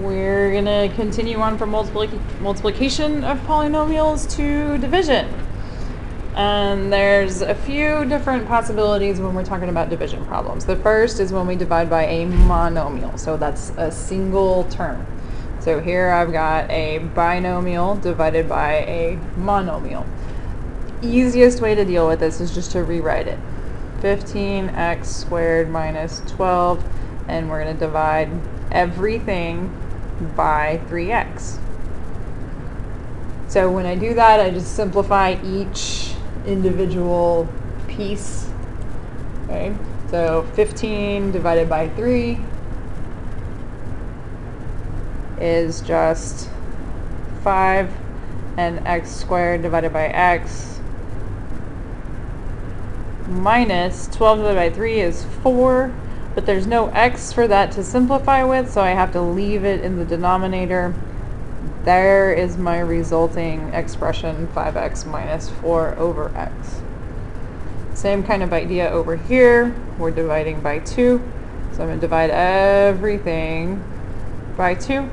we're going to continue on from multiplication of polynomials to division. And there's a few different possibilities when we're talking about division problems. The first is when we divide by a monomial, so that's a single term. So here I've got a binomial divided by a monomial. Easiest way to deal with this is just to rewrite it. 15x squared minus 12, and we're going to divide everything by 3x. So when I do that, I just simplify each individual piece. Okay, so 15 divided by 3 is just 5, and x squared divided by x minus 12 divided by 3 is 4, but there's no x for that to simplify with, so I have to leave it in the denominator. There is my resulting expression, 5x minus 4 over x. Same kind of idea over here. We're dividing by 2, so I'm going to divide everything by 2.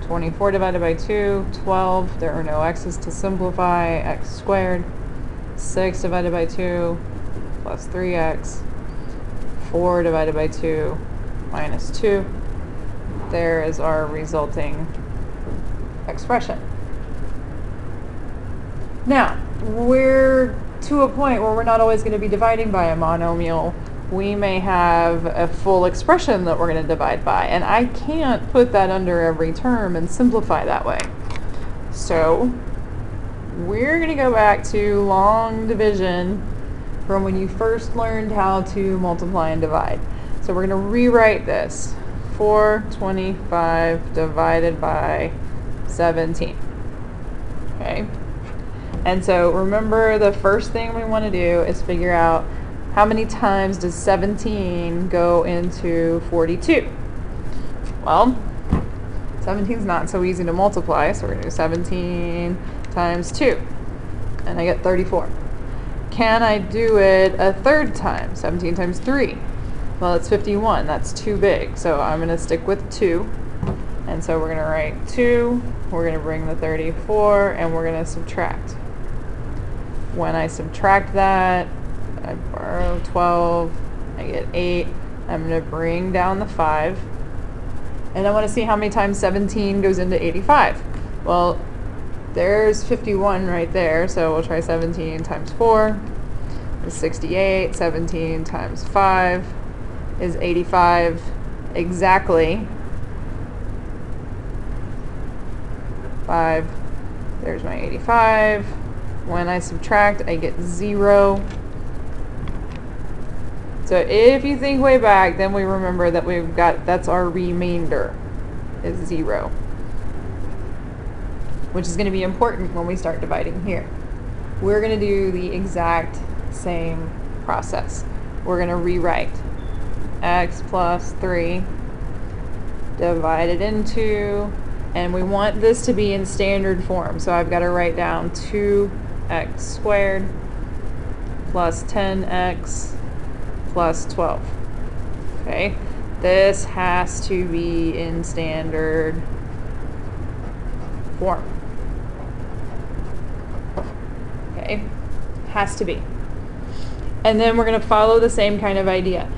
24 divided by 2, 12. There are no x's to simplify. X squared. 6 divided by 2 plus 3x. 4 divided by 2 minus 2. There is our resulting expression. Now, we're to a point where we're not always going to be dividing by a monomial. We may have a full expression that we're going to divide by, and I can't put that under every term and simplify that way. So we're going to go back to long division from when you first learned how to multiply and divide. So we're going to rewrite this. 425 divided by 17. Okay? And so remember, the first thing we want to do is figure out how many times does 17 go into 42? Well, 17 is not so easy to multiply, so we're going to do 17 times 2, and I get 34. Can I do it a third time? 17 times 3. Well, it's 51. That's too big, so I'm going to stick with 2. And so we're going to write 2, we're going to bring the 34, and we're going to subtract. When I subtract that, I borrow 12, I get 8. I'm going to bring down the 5. And I want to see how many times 17 goes into 85. Well, there's 51 right there, so we'll try 17 times 4 is 68. 17 times 5 is 85 exactly. 5, there's my 85. When I subtract, I get 0. So if you think way back, then we remember that we've got, that's our remainder, is 0. Which is going to be important when we start dividing here. We're going to do the exact same process. We're going to rewrite x plus 3 divided into, and we want this to be in standard form, so I've got to write down 2x squared plus 10x plus 12. Okay, this has to be in standard form. Okay, has to be. And then we're going to follow the same kind of idea.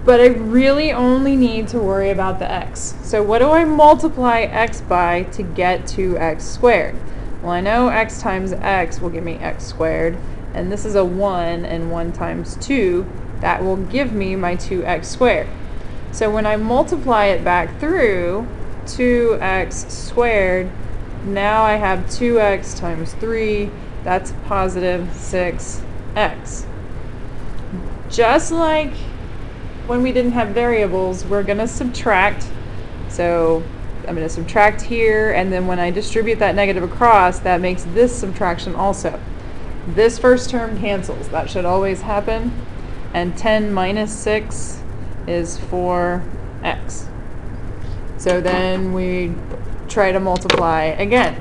But I really only need to worry about the x. So what do I multiply x by to get to x squared? Well, I know x times x will give me x squared, and this is a 1, and 1 times 2, that will give me my 2x squared. So when I multiply it back through, 2x squared, now I have 2x times 3, that's positive 6x. Just like when we didn't have variables, we're going to subtract. So I'm going to subtract here, and then when I distribute that negative across, that makes this subtraction also. This first term cancels. That should always happen. And 10 minus 6 is 4x. So then we try to multiply again.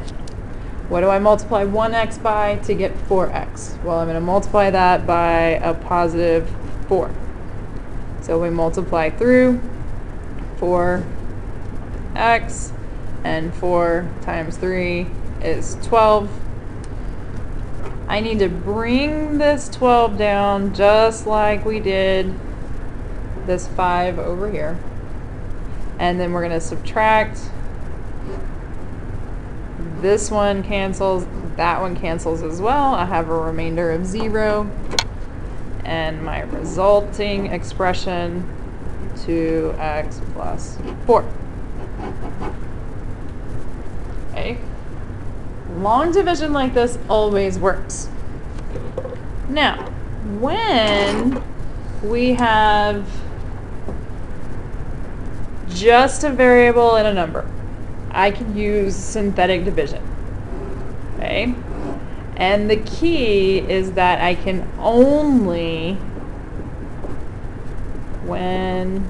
What do I multiply 1x by to get 4x? Well, I'm going to multiply that by a positive 4. So we multiply through 4 x, and 4 times 3 is 12. I need to bring this 12 down just like we did this 5 over here. And then we're going to subtract. This one cancels, that one cancels as well. I have a remainder of 0. And my resulting expression, 2x plus 4. Okay. Long division like this always works. Now, when we have just a variable and a number, I can use synthetic division. Okay? And the key is that I can only, when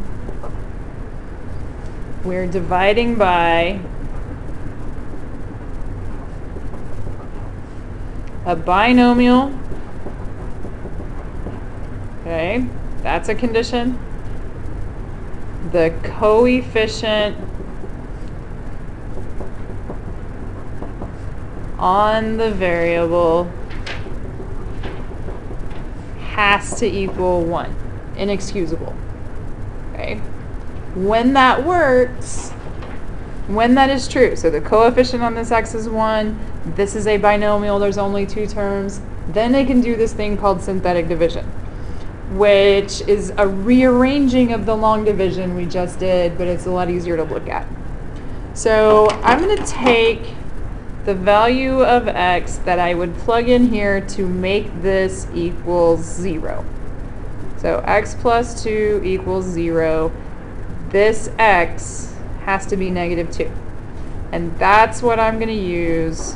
we're dividing by a binomial, okay, that's a condition. The coefficient on the variable has to equal 1, inexcusable. Okay? When that works, when that is true, so the coefficient on this x is 1, this is a binomial, there's only 2 terms, then I can do this thing called synthetic division, which is a rearranging of the long division we just did, but it's a lot easier to look at. So I'm going to take the value of x that I would plug in here to make this equal 0. So x plus 2 equals 0. This x has to be negative 2. And that's what I'm going to use.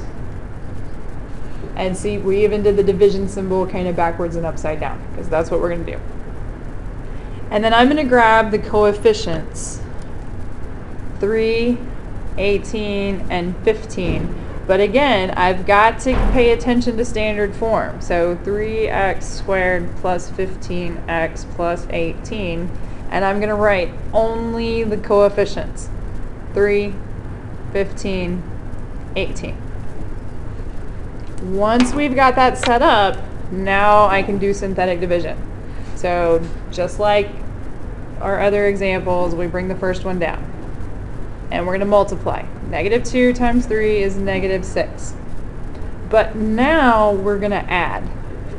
And see, we even did the division symbol kind of backwards and upside down, because that's what we're going to do. And then I'm going to grab the coefficients, 3, 18, and 15. But again, I've got to pay attention to standard form. So 3x squared plus 15x plus 18. And I'm going to write only the coefficients, 3, 15, 18. Once we've got that set up, now I can do synthetic division. So just like our other examples, we bring the first one down. And we're going to multiply. Negative 2 times 3 is negative 6. But now we're going to add.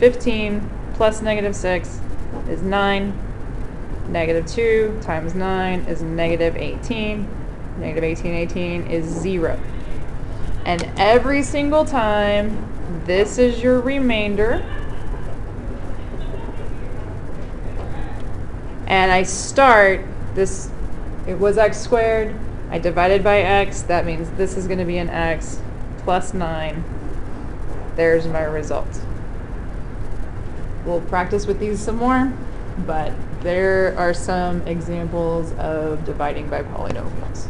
15 plus negative 6 is 9. Negative 2 times 9 is negative 18. Negative 18 is 0. And every single time, this is your remainder. And I start this, it was x squared. I divided by x, that means this is going to be an x plus 9. There's my result. We'll practice with these some more, but there are some examples of dividing by polynomials.